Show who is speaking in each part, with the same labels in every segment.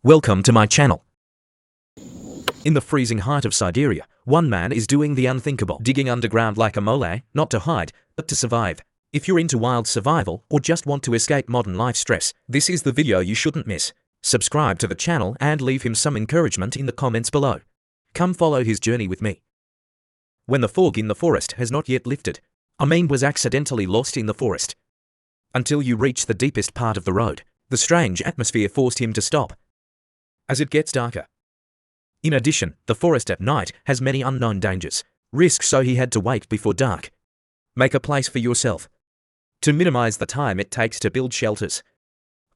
Speaker 1: Welcome to my channel. In the freezing heart of Siberia, one man is doing the unthinkable, digging underground like a mole, not to hide, but to survive. If you're into wild survival or just want to escape modern life stress, this is the video you shouldn't miss. Subscribe to the channel and leave him some encouragement in the comments below. Come follow his journey with me. When the fog in the forest has not yet lifted, Amin was accidentally lost in the forest. Until you reach the deepest part of the road, the strange atmosphere forced him to stop. As it gets darker. In addition, the forest at night has many unknown dangers, risks, so he had to wait before dark. Make a place for yourself. To minimize the time it takes to build shelters,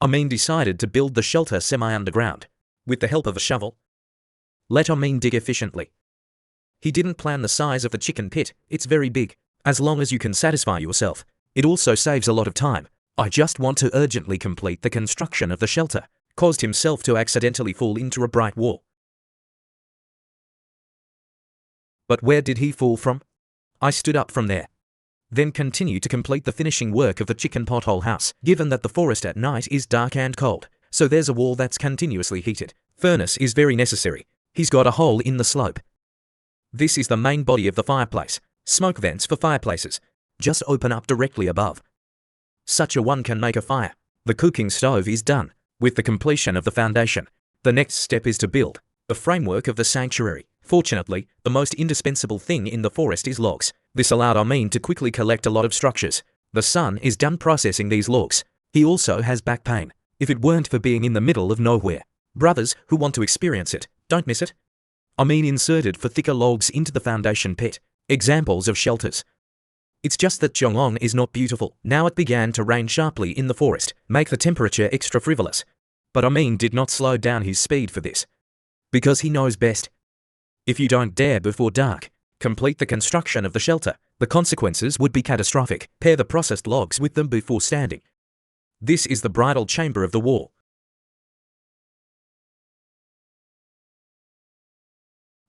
Speaker 1: Amin decided to build the shelter semi-underground, with the help of a shovel. Let Amin dig efficiently. He didn't plan the size of the chicken pit, it's very big. As long as you can satisfy yourself, it also saves a lot of time. I just want to urgently complete the construction of the shelter. Caused himself to accidentally fall into a bright wall. But where did he fall from? I stood up from there. Then continue to complete the finishing work of the chicken pothole house. Given that the forest at night is dark and cold, so there's a wall that's continuously heated. Furnace is very necessary. He's got a hole in the slope. This is the main body of the fireplace. Smoke vents for fireplaces just open up directly above. Such a one can make a fire. The cooking stove is done. With the completion of the foundation, the next step is to build the framework of the sanctuary. Fortunately, the most indispensable thing in the forest is logs. This allowed Amin to quickly collect a lot of structures. The son is done processing these logs. He also has back pain. If it weren't for being in the middle of nowhere, brothers who want to experience it, don't miss it. Amin inserted for thicker logs into the foundation pit. Examples of shelters. It's just that Jong-on is not beautiful. Now it began to rain sharply in the forest, make the temperature extra frivolous. But Amin did not slow down his speed for this. Because he knows best. If you don't dare before dark, complete the construction of the shelter, the consequences would be catastrophic. Pair the processed logs with them before standing. This is the bridal chamber of the wall.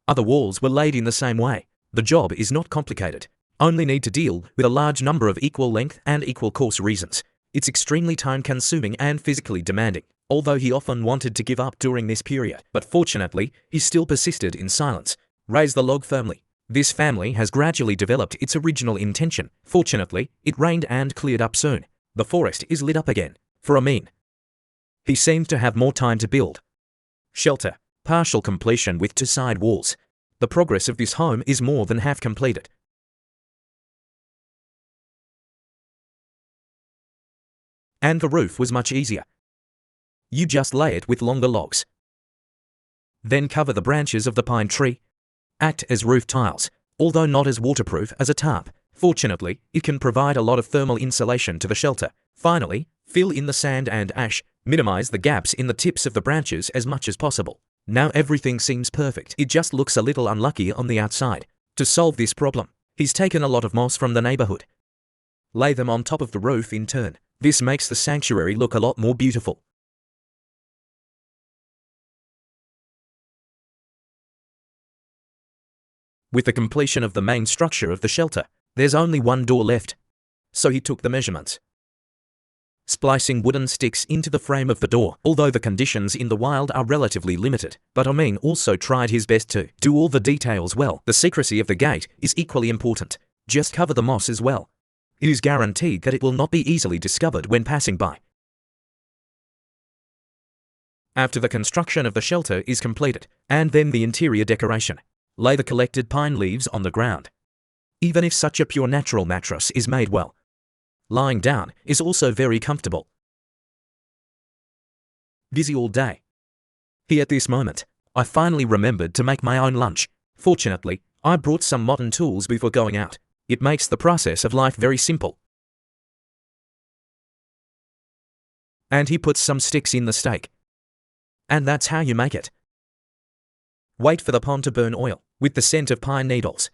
Speaker 1: Other walls were laid in the same way. The job is not complicated. Only need to deal with a large number of equal length and equal course reasons. It's extremely time-consuming and physically demanding, although he often wanted to give up during this period. But fortunately, he still persisted in silence. Raise the log firmly. This family has gradually developed its original intention. Fortunately, it rained and cleared up soon. The forest is lit up again. For Amin, he seemed to have more time to build. Shelter. Partial completion with 2 side walls. The progress of this home is more than half completed. And the roof was much easier. You just lay it with longer logs. Then cover the branches of the pine tree. Act as roof tiles, although not as waterproof as a tarp. Fortunately, it can provide a lot of thermal insulation to the shelter. Finally, fill in the sand and ash. Minimize the gaps in the tips of the branches as much as possible. Now everything seems perfect. It just looks a little unlucky on the outside. To solve this problem, he's taken a lot of moss from the neighborhood. Lay them on top of the roof in turn. This makes the sanctuary look a lot more beautiful. With the completion of the main structure of the shelter, there's only one door left. So he took the measurements. Splicing wooden sticks into the frame of the door, although the conditions in the wild are relatively limited. But Amin also tried his best to do all the details well. The secrecy of the gate is equally important. Just cover the moss as well. It is guaranteed that it will not be easily discovered when passing by. After the construction of the shelter is completed, and then the interior decoration, lay the collected pine leaves on the ground. Even if such a pure natural mattress is made well, lying down is also very comfortable. Busy all day. Here at this moment, I finally remembered to make my own lunch. Fortunately, I brought some modern tools before going out. It makes the process of life very simple. And he puts some sticks in the steak. And that's how you make it. Wait for the pan to burn oil, with the scent of pine needles.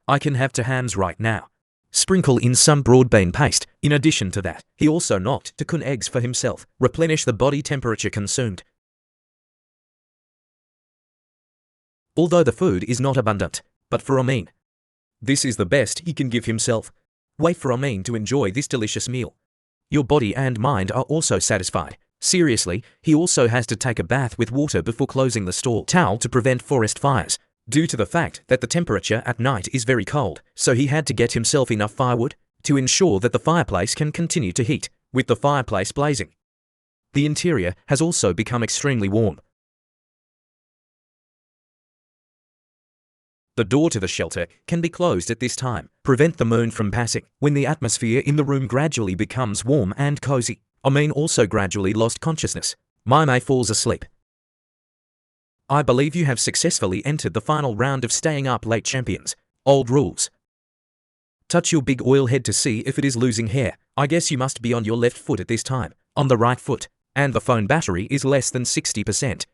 Speaker 1: I can have 2 hams right now. Sprinkle in some broad bean paste. In addition to that, he also knocked 2 kun eggs for himself. Replenish the body temperature consumed. Although the food is not abundant, but for Amin, this is the best he can give himself. Wait for Amin to enjoy this delicious meal. Your body and mind are also satisfied. Seriously, he also has to take a bath with water before closing the stall towel to prevent forest fires, due to the fact that the temperature at night is very cold, so he had to get himself enough firewood to ensure that the fireplace can continue to heat, with the fireplace blazing. The interior has also become extremely warm. The door to the shelter can be closed at this time, prevent the moon from passing. When the atmosphere in the room gradually becomes warm and cozy, also gradually lost consciousness. Mai falls asleep. I believe you have successfully entered the final round of Staying Up Late Champions. Old rules. Touch your big oil head to see if it is losing hair. I guess you must be on your left foot at this time, on the right foot, and the phone battery is less than 60%.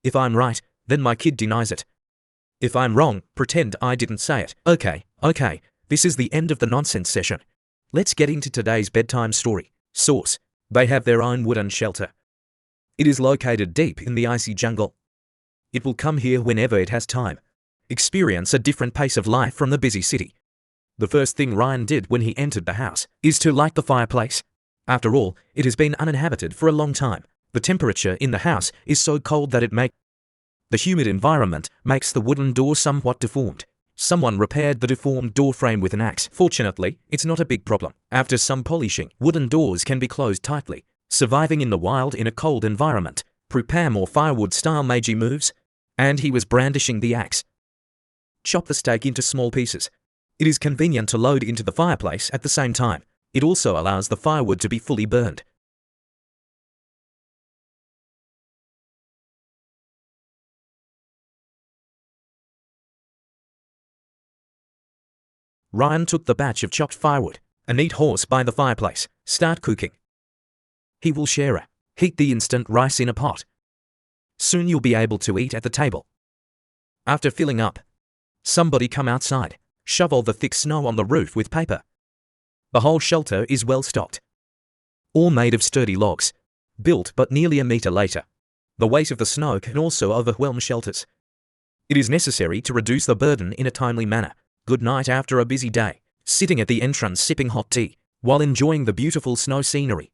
Speaker 1: If I'm right, then my kid denies it. If I'm wrong, pretend I didn't say it. Okay, this is the end of the nonsense session. Let's get into today's bedtime story. Source: they have their own wooden shelter. It is located deep in the icy jungle. It will come here whenever it has time. Experience a different pace of life from the busy city. The first thing Ryan did when he entered the house is to light the fireplace. After all, it has been uninhabited for a long time. The temperature in the house is so cold that the humid environment makes the wooden door somewhat deformed. Someone repaired the deformed door frame with an axe. Fortunately, it's not a big problem. After some polishing, wooden doors can be closed tightly. Surviving in the wild in a cold environment. Prepare more firewood-style Meiji moves. And he was brandishing the axe. Chop the steak into small pieces. It is convenient to load into the fireplace at the same time. It also allows the firewood to be fully burned. Ryan took the batch of chopped firewood, a neat horse by the fireplace. Start cooking. He will share a. Heat the instant rice in a pot. Soon you'll be able to eat at the table. After filling up, somebody come outside. Shovel the thick snow on the roof with paper. The whole shelter is well stocked. All made of sturdy logs. Built but nearly a meter later. The weight of the snow can also overwhelm shelters. It is necessary to reduce the burden in a timely manner. Good night after a busy day. Sitting at the entrance sipping hot tea, while enjoying the beautiful snow scenery.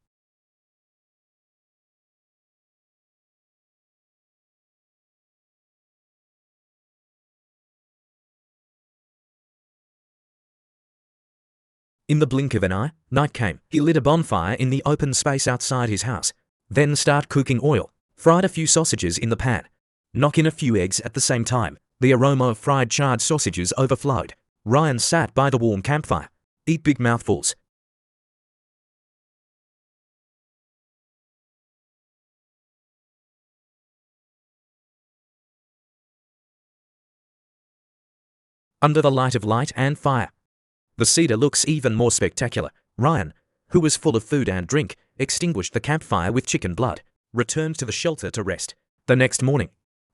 Speaker 1: In the blink of an eye, night came. He lit a bonfire in the open space outside his house. Then start cooking oil. Fried a few sausages in the pan. Knock in a few eggs at the same time. The aroma of fried charred sausages overflowed. Ryan sat by the warm campfire. Eat big mouthfuls. Under the light of light and fire. The cedar looks even more spectacular. Ryan, who was full of food and drink, extinguished the campfire with chicken blood, returned to the shelter to rest. The next morning,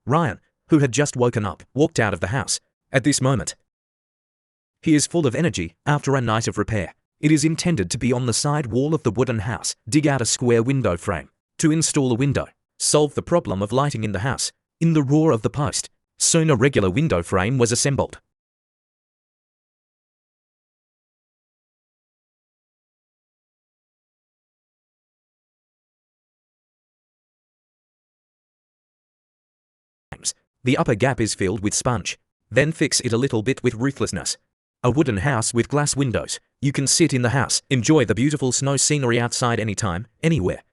Speaker 1: Ryan, who had just woken up, walked out of the house. At this moment, he is full of energy after a night of repair. It is intended to be on the side wall of the wooden house. Dig out a square window frame to install a window. Solve the problem of lighting in the house. In the roar of the post, soon a regular window frame was assembled. The upper gap is filled with sponge. Then fix it a little bit with ruthlessness. A wooden house with glass windows. You can sit in the house, enjoy the beautiful snow scenery outside anytime, anywhere.